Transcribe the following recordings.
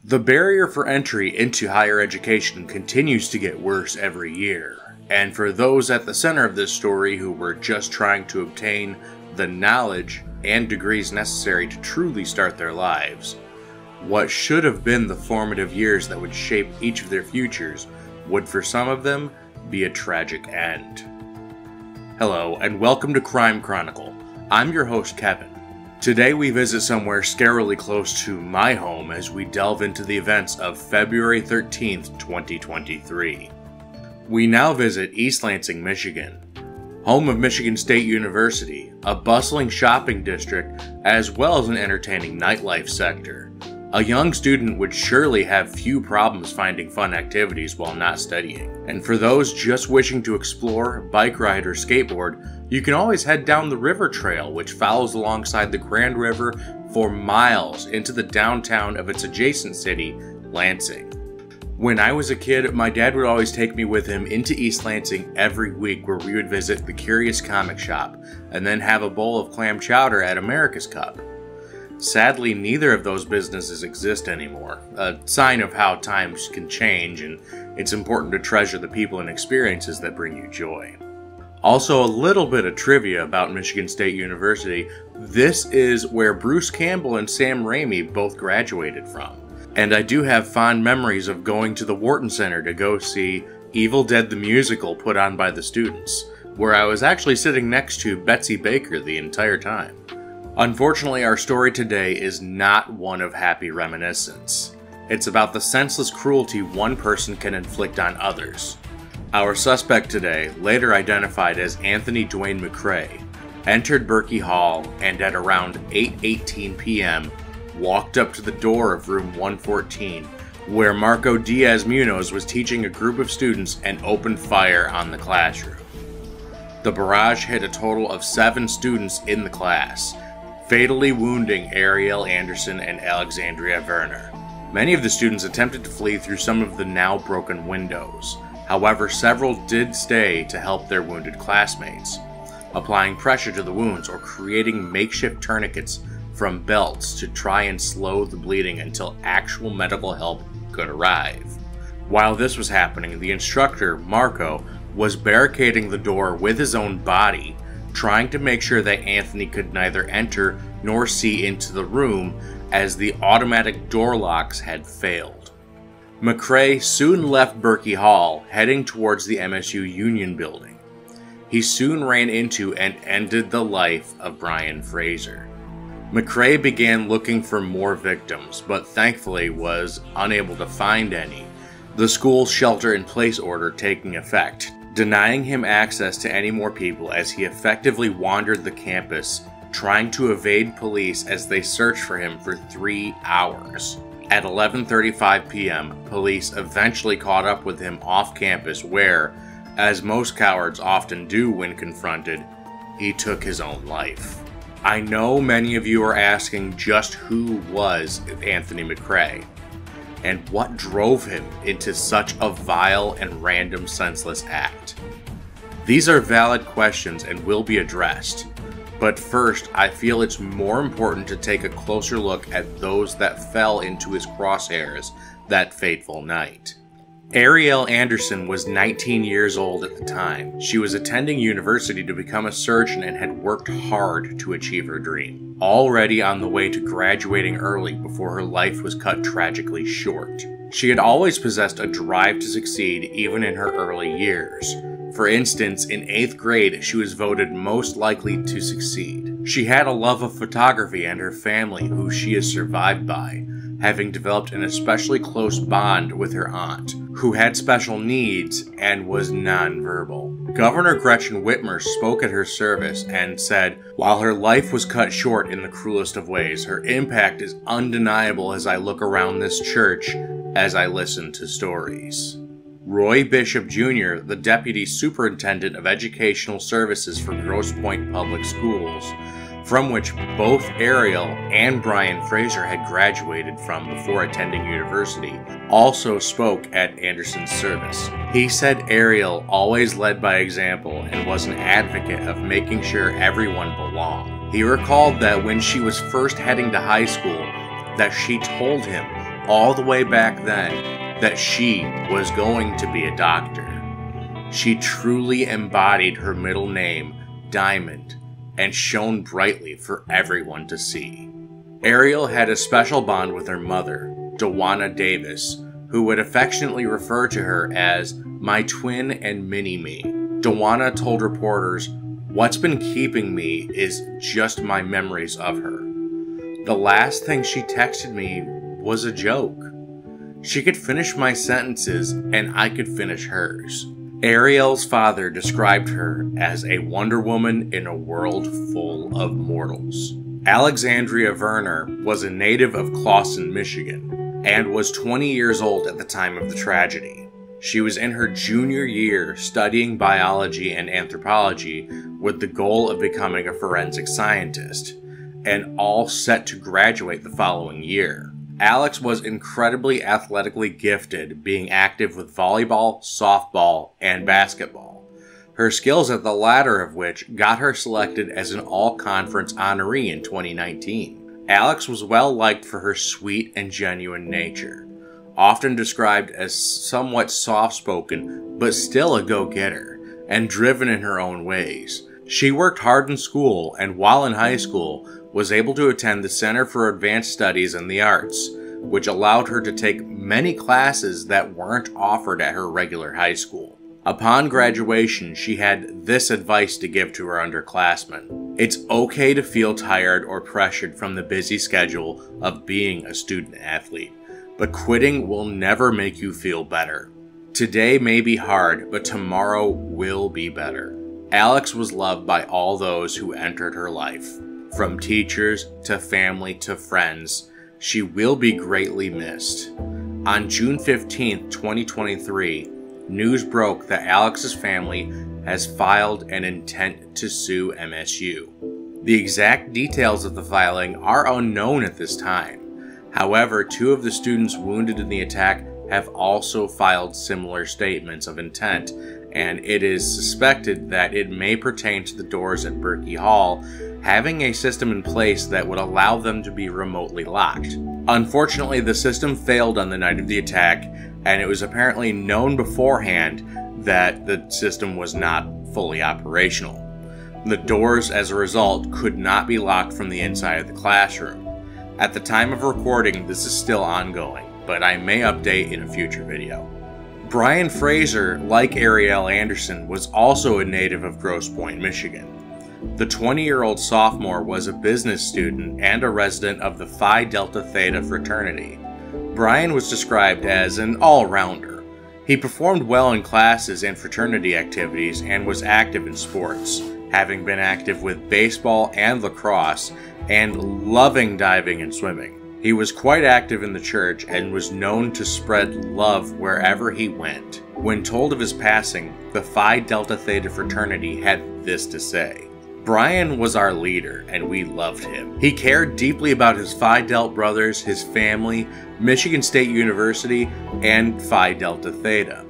The barrier for entry into higher education continues to get worse every year, and for those at the center of this story who were just trying to obtain the knowledge and degrees necessary to truly start their lives, what should have been the formative years that would shape each of their futures would for some of them be a tragic end. Hello, and welcome to Crime Chronicle. I'm your host, Kevin. Today we visit somewhere scarily close to my home as we delve into the events of February 13th, 2023. We now visit East Lansing, Michigan, home of Michigan State University, a bustling shopping district as well as an entertaining nightlife sector. A young student would surely have few problems finding fun activities while not studying. And for those just wishing to explore, bike ride, or skateboard, you can always head down the river trail, which follows alongside the Grand River for miles into the downtown of its adjacent city, Lansing. When I was a kid, my dad would always take me with him into East Lansing every week, where we would visit the Curious Comic Shop and then have a bowl of clam chowder at America's Cup. Sadly, neither of those businesses exist anymore, a sign of how times can change, and it's important to treasure the people and experiences that bring you joy. Also, a little bit of trivia about Michigan State University. This is where Bruce Campbell and Sam Raimi both graduated from. And I do have fond memories of going to the Wharton Center to go see Evil Dead the Musical put on by the students, where I was actually sitting next to Betsy Baker the entire time. Unfortunately, our story today is not one of happy reminiscence. It's about the senseless cruelty one person can inflict on others. Our suspect today, later identified as Anthony Dwyane McRae, entered Berkey Hall and at around 8:18 p.m. walked up to the door of room 114, where Marco Diaz-Munoz was teaching a group of students and opened fire on the classroom. The barrage hit a total of 7 students in the class, fatally wounding Ariel Anderson and Alexandria Werner. Many of the students attempted to flee through some of the now broken windows. However, several did stay to help their wounded classmates, applying pressure to the wounds or creating makeshift tourniquets from belts to try and slow the bleeding until actual medical help could arrive. While this was happening, the instructor, Marco, was barricading the door with his own body, trying to make sure that Anthony could neither enter nor see into the room as the automatic door locks had failed. McRae soon left Berkey Hall, heading towards the MSU Union building. He soon ran into and ended the life of Brian Fraser. McRae began looking for more victims, but thankfully was unable to find any, the school's shelter-in-place order taking effect, denying him access to any more people as he effectively wandered the campus, trying to evade police as they searched for him for 3 hours. At 11:35 p.m., police eventually caught up with him off campus where, as most cowards often do when confronted, he took his own life. I know many of you are asking just who was Anthony McRae, and what drove him into such a vile and random senseless act. These are valid questions and will be addressed, but first I feel it's more important to take a closer look at those that fell into his crosshairs that fateful night. Ariel Anderson was 19 years old at the time. She was attending university to become a surgeon and had worked hard to achieve her dream, already on the way to graduating early before her life was cut tragically short. She had always possessed a drive to succeed even in her early years. For instance, in 8th grade, she was voted most likely to succeed. She had a love of photography and her family, who she is survived by, having developed an especially close bond with her aunt, who had special needs and was nonverbal. Governor Gretchen Whitmer spoke at her service and said, "While her life was cut short in the cruelest of ways, her impact is undeniable as I look around this church as I listen to stories." Roy Bishop Jr., the Deputy Superintendent of Educational Services for Grosse Pointe Public Schools, from which both Ariel and Brian Fraser had graduated from before attending university, also spoke at Anderson's service. He said Ariel always led by example and was an advocate of making sure everyone belonged. He recalled that when she was first heading to high school, that she told him all the way back then that she was going to be a doctor. She truly embodied her middle name, Diamond, and shone brightly for everyone to see. Ariel had a special bond with her mother, Dwyane Davis, who would affectionately refer to her as my twin and mini-me. Dwyane told reporters, "What's been keeping me is just my memories of her. The last thing she texted me was a joke. She could finish my sentences and I could finish hers." Ariel's father described her as a Wonder Woman in a world full of mortals. Alexandria Werner was a native of Clawson, Michigan, and was 20 years old at the time of the tragedy. She was in her junior year studying biology and anthropology with the goal of becoming a forensic scientist, and all set to graduate the following year. Alex was incredibly athletically gifted, being active with volleyball, softball, and basketball. Her skills at the latter of which got her selected as an all-conference honoree in 2019. Alex was well liked for her sweet and genuine nature, often described as somewhat soft-spoken, but still a go-getter, and driven in her own ways. She worked hard in school, and while in high school, was able to attend the Center for Advanced Studies in the Arts, which allowed her to take many classes that weren't offered at her regular high school. Upon graduation, she had this advice to give to her underclassmen. It's okay to feel tired or pressured from the busy schedule of being a student athlete, but quitting will never make you feel better. Today may be hard, but tomorrow will be better. Alex was loved by all those who entered her life. From teachers to family to friends, she will be greatly missed. On June 15, 2023, news broke that Alex's family has filed an intent to sue MSU. The exact details of the filing are unknown at this time. However, 2 of the students wounded in the attack have also filed similar statements of intent, and it is suspected that it may pertain to the doors at Berkey Hall having a system in place that would allow them to be remotely locked. Unfortunately, the system failed on the night of the attack, and it was apparently known beforehand that the system was not fully operational. The doors, as a result, could not be locked from the inside of the classroom. At the time of recording, this is still ongoing, but I may update in a future video. Brian Fraser, like Ariel Anderson, was also a native of Grosse Pointe, Michigan. The 20-year-old sophomore was a business student and a resident of the Phi Delta Theta fraternity. Brian was described as an all-rounder. He performed well in classes and fraternity activities and was active in sports, having been active with baseball and lacrosse, and loving diving and swimming. He was quite active in the church and was known to spread love wherever he went. When told of his passing, the Phi Delta Theta fraternity had this to say: "Brian was our leader, and we loved him. He cared deeply about his Phi Delta brothers, his family, Michigan State University, and Phi Delta Theta.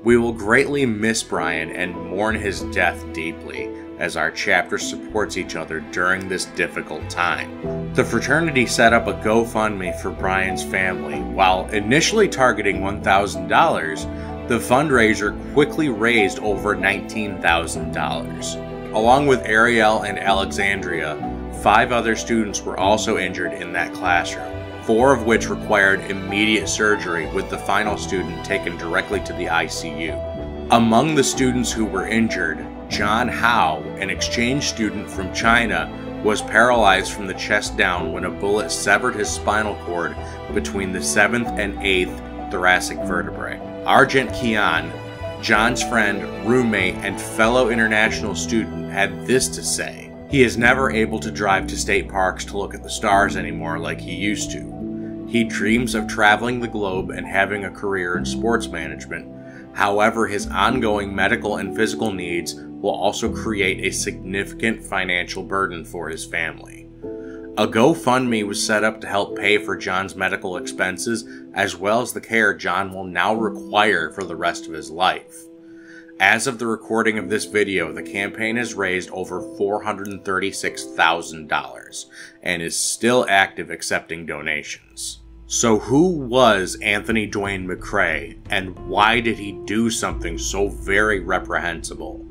We will greatly miss Brian and mourn his death deeply, as our chapter supports each other during this difficult time." The fraternity set up a GoFundMe for Brian's family. While initially targeting $1,000, the fundraiser quickly raised over $19,000. Along with Ariel and Alexandria, 5 other students were also injured in that classroom, 4 of which required immediate surgery, with the final student taken directly to the ICU. Among the students who were injured, John Howe, an exchange student from China, was paralyzed from the chest down when a bullet severed his spinal cord between the 7th and 8th thoracic vertebrae. Argent Kian, John's friend, roommate, and fellow international student, had this to say: "He is never able to drive to state parks to look at the stars anymore like he used to. He dreams of traveling the globe and having a career in sports management. However, his ongoing medical and physical needs will also create a significant financial burden for his family." A GoFundMe was set up to help pay for John's medical expenses, as well as the care John will now require for the rest of his life. As of the recording of this video, the campaign has raised over $436,000 and is still active accepting donations. So who was Anthony Dwyane McRae, and why did he do something so very reprehensible?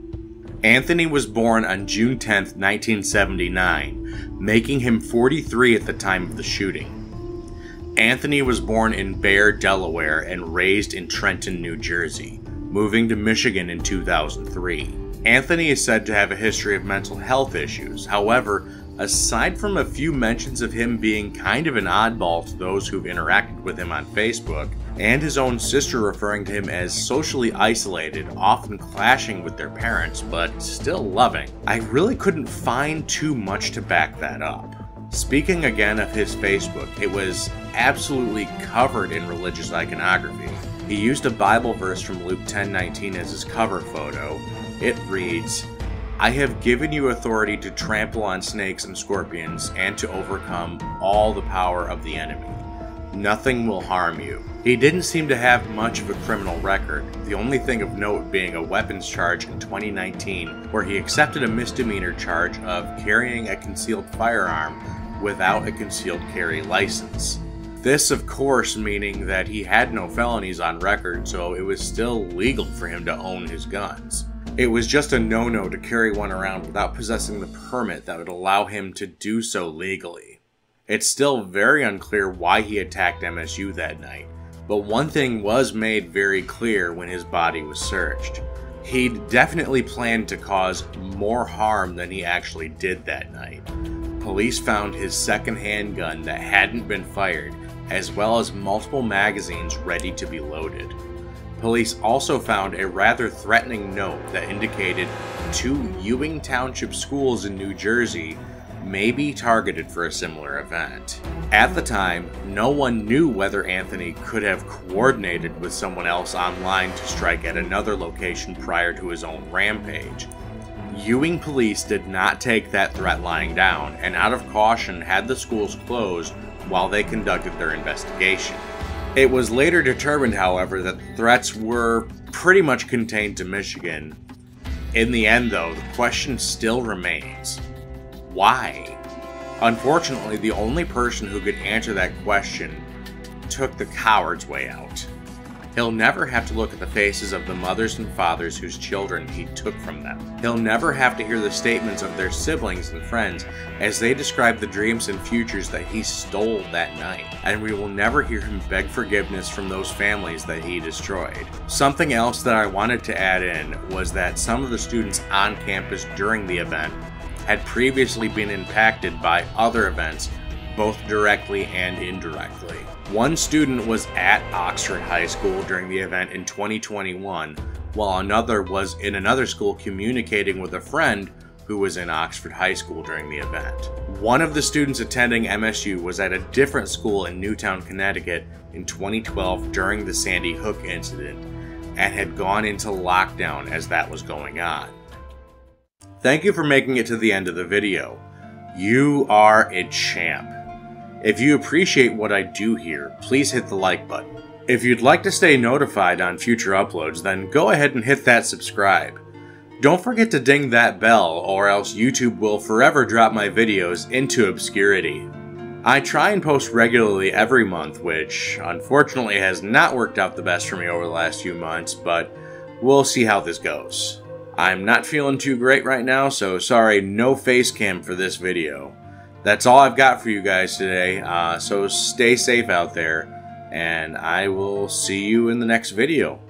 Anthony was born on June 10, 1979, making him 43 at the time of the shooting. Anthony was born in Bear, Delaware, and raised in Trenton, New Jersey, moving to Michigan in 2003. Anthony is said to have a history of mental health issues. However, aside from a few mentions of him being kind of an oddball to those who've interacted with him on Facebook, and his own sister referring to him as socially isolated, often clashing with their parents, but still loving, I really couldn't find too much to back that up. Speaking again of his Facebook, it was absolutely covered in religious iconography. He used a Bible verse from Luke 10:19 as his cover photo. It reads, "I have given you authority to trample on snakes and scorpions and to overcome all the power of the enemy. Nothing will harm you." He didn't seem to have much of a criminal record, the only thing of note being a weapons charge in 2019 where he accepted a misdemeanor charge of carrying a concealed firearm without a concealed carry license. This, of course, meaning that he had no felonies on record, so it was still legal for him to own his guns. It was just a no-no to carry one around without possessing the permit that would allow him to do so legally. It's still very unclear why he attacked MSU that night, but one thing was made very clear when his body was searched. He'd definitely planned to cause more harm than he actually did that night. Police found his second handgun that hadn't been fired, as well as multiple magazines ready to be loaded. Police also found a rather threatening note that indicated 2 Ewing Township schools in New Jersey may be targeted for a similar event. At the time, no one knew whether Anthony could have coordinated with someone else online to strike at another location prior to his own rampage. Ewing police did not take that threat lying down, and out of caution had the schools closed while they conducted their investigation. It was later determined, however, that the threats were pretty much contained to Michigan. In the end, though, the question still remains: why? Unfortunately, the only person who could answer that question took the coward's way out. He'll never have to look at the faces of the mothers and fathers whose children he took from them. He'll never have to hear the statements of their siblings and friends as they describe the dreams and futures that he stole that night. And we will never hear him beg forgiveness from those families that he destroyed. Something else that I wanted to add in was that some of the students on campus during the event had previously been impacted by other events, both directly and indirectly. One student was at Oxford High School during the event in 2021, while another was in another school communicating with a friend who was in Oxford High School during the event. One of the students attending MSU was at a different school in Newtown, Connecticut in 2012 during the Sandy Hook incident, and had gone into lockdown as that was going on. Thank you for making it to the end of the video. You are a champ. If you appreciate what I do here, please hit the like button. If you'd like to stay notified on future uploads, then go ahead and hit that subscribe. Don't forget to ding that bell, or else YouTube will forever drop my videos into obscurity. I try and post regularly every month, which unfortunately has not worked out the best for me over the last few months, but we'll see how this goes. I'm not feeling too great right now, so sorry, no face cam for this video. That's all I've got for you guys today, so stay safe out there, and I will see you in the next video.